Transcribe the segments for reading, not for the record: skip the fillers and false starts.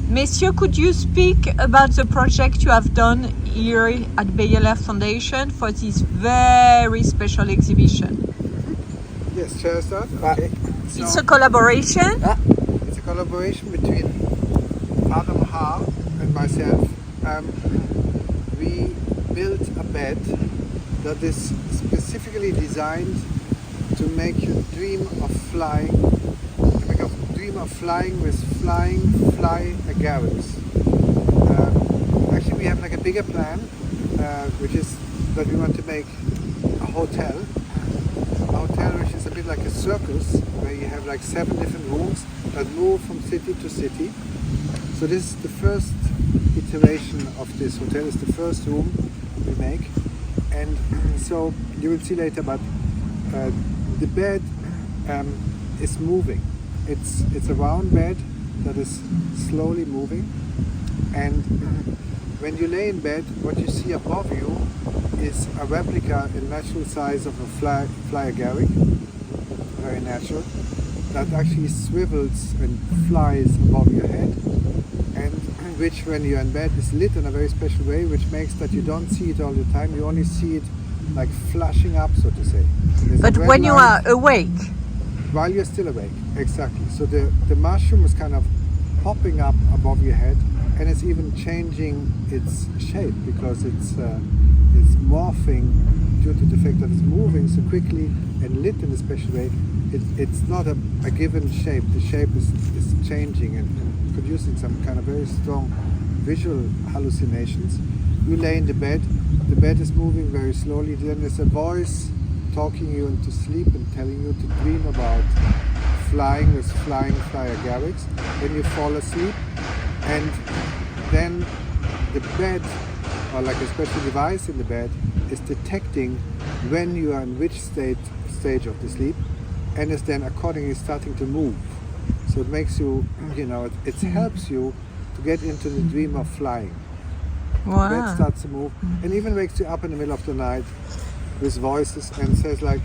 Messieurs, could you speak about the project you have done here at Beyeler Fondation for this very special exhibition? Yes, shall I start? Okay. So, It's a collaboration? it's a collaboration between Father Haar and myself. We built a bed that is specifically designed to make you dream of flying, with flying fly agarics. Actually, we have like a bigger plan, which is that we want to make a hotel which is a bit like a circus, where you have like 7 different rooms that move from city to city. So this is the first iteration of this hotel, is the first room we make. And so you will see later, but the bed is moving. It's a round bed that is slowly moving, and when you lay in bed, what you see above you is a replica in natural size of a fly agaric, very natural, that actually swivels and flies above your head, and which, when you're in bed, is lit in a very special way, which makes that you don't see it all the time. You only see it like flashing up, so to say. But when you are awake? While you're still awake, exactly. So the mushroom is kind of popping up above your head, and it's even changing its shape because it's morphing due to the fact that it's moving so quickly and lit in a special way. It's not a given shape. The shape is changing and producing some kind of very strong visual hallucinations. You lay in the bed is moving very slowly. Then there's a voice talking you into sleep and telling you to dream about flying with flying fly agarics. Then you fall asleep, and then the bed, or like a special device in the bed, is detecting when you are in which stage of the sleep, and is then accordingly starting to move. So it makes you, it helps you to get into the dream of flying. Wow. The bed starts to move, and even wakes you up in the middle of the night with voices and says like,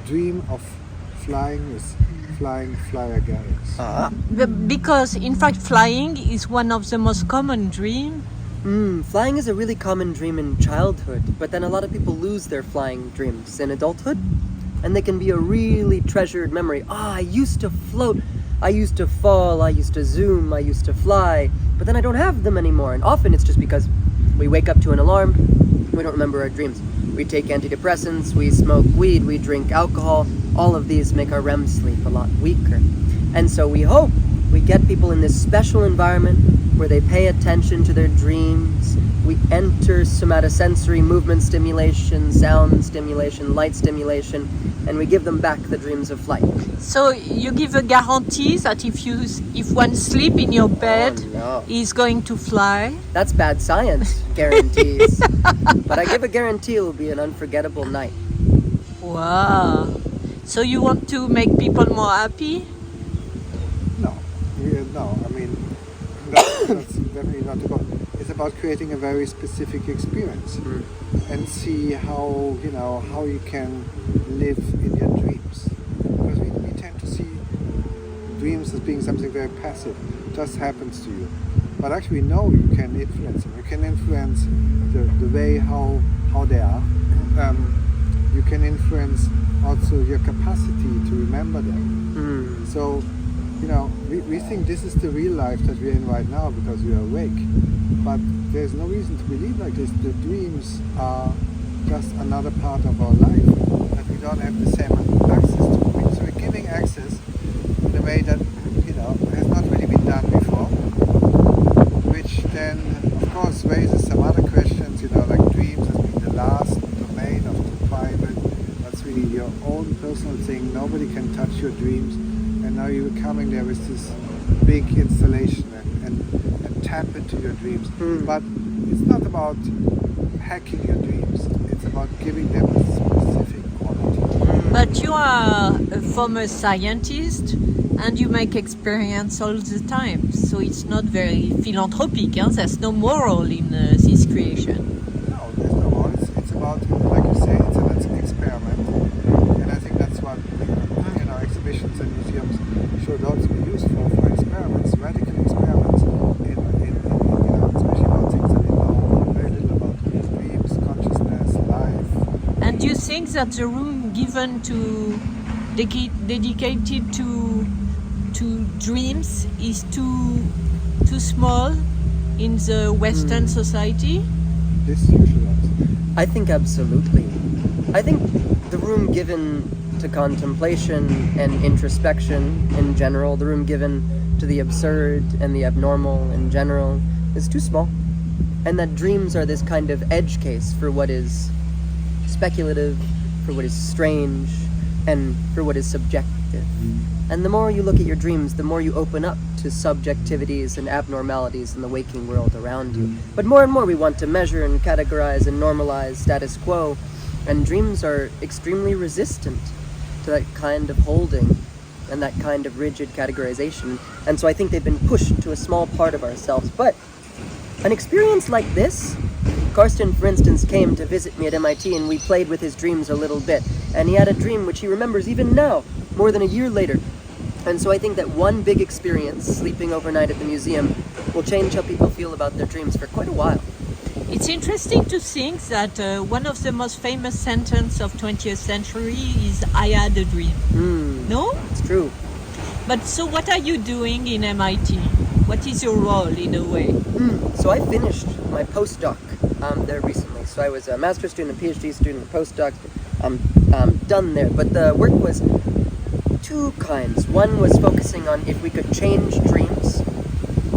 dream of flying with flying fly agarics. Because in fact flying is one of the most common dreams. Flying is a really common dream in childhood, but then a lot of people lose their flying dreams in adulthood, and they can be a really treasured memory. I used to float, I used to fall, I used to zoom, I used to fly, but then I don't have them anymore. And often it's just because we wake up to an alarm, we don't remember our dreams. We take antidepressants, we smoke weed, we drink alcohol. All of these make our REM sleep a lot weaker. And so we hope we get people in this special environment where they pay attention to their dreams. We enter somatosensory movement stimulation, sound stimulation, light stimulation, and we give them back the dreams of flight. So you give a guarantee that if one sleep in your bed, is going to fly? That's bad science, guarantees. But I give a guarantee it will be an unforgettable night. Wow. So you want to make people more happy? No, I mean, that's definitely not about. It's about creating a very specific experience and see how you can live in your dreams. Because we tend to see dreams as being something very passive, just happens to you. But actually, no, you can influence them. You can influence the way how they are. You can influence also your capacity to remember them. So, we think this is the real life that we're in right now because we are awake. But there's no reason to believe like this. The dreams are just another part of our life that we don't have the same access to. So we're giving access in a way that, has not really been done before. Which then, of course, raises some other questions, like dreams as being the last domain of the private. That's really your own personal thing. Nobody can touch your dreams. And now you're coming there with this big installation and tap into your dreams. But it's not about hacking your dreams. It's about giving them a specific quality. But you are a former scientist and you make experience all the time. So it's not very philanthropic. Huh? There's no moral in this creation. No, there's no moral. It's about, like you say, it's an experiment. And I think that's what exhibitions and museums should also be used for experiments, radical experiments. that the room given to dedicated to dreams is too small in the Western society? This you should answer. I think absolutely. I think the room given to contemplation and introspection in general, the room given to the absurd and the abnormal in general, is too small. And that dreams are this kind of edge case for what is speculative, for what is strange, and for what is subjective. And the more you look at your dreams, the more you open up to subjectivities and abnormalities in the waking world around you. But more and more we want to measure and categorize and normalize status quo, and dreams are extremely resistant to that kind of holding and that kind of rigid categorization. And so I think they've been pushed to a small part of ourselves. But an experience like this, Carsten, for instance, came to visit me at MIT, and we played with his dreams a little bit. And he had a dream which he remembers even now, more than a year later. And so I think that one big experience, sleeping overnight at the museum, will change how people feel about their dreams for quite a while. It's interesting to think that one of the most famous sentences of 20th century is "I had a dream." No? It's true. But so what are you doing in MIT? What is your role in a way? So I finished my postdoc there recently. So I was a master's student, a PhD student, a postdoc, done there. But the work was two kinds. One was focusing on if we could change dreams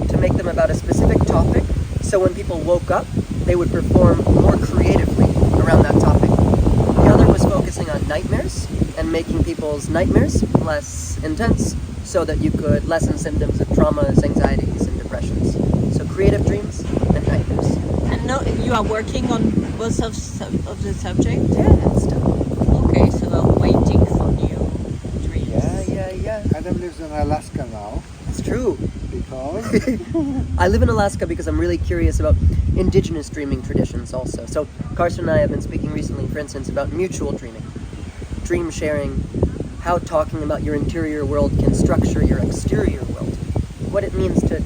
to make them about a specific topic, so when people woke up, they would perform more creatively around that topic. The other was focusing on nightmares and making people's nightmares less intense, so that you could lessen symptoms of traumas, anxieties, and depressions. So creative dreams and nightmares. And now you are working on both of the subjects? Yeah, that's done. Okay, so I'm waiting for new dreams. Yeah. Adam lives in Alaska now That's true. because I live in Alaska because I'm really curious about indigenous dreaming traditions also. So Carsten and I have been speaking recently, for instance, about mutual dreaming, dream sharing, how talking about your interior world can structure your exterior world, what it means to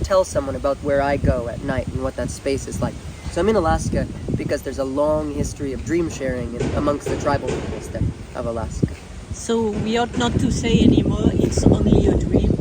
tell someone about where I go at night and what that space is like. So I'm in Alaska because there's a long history of dream sharing amongst the tribal peoples there of Alaska. So we ought not to say anymore, it's only a dream.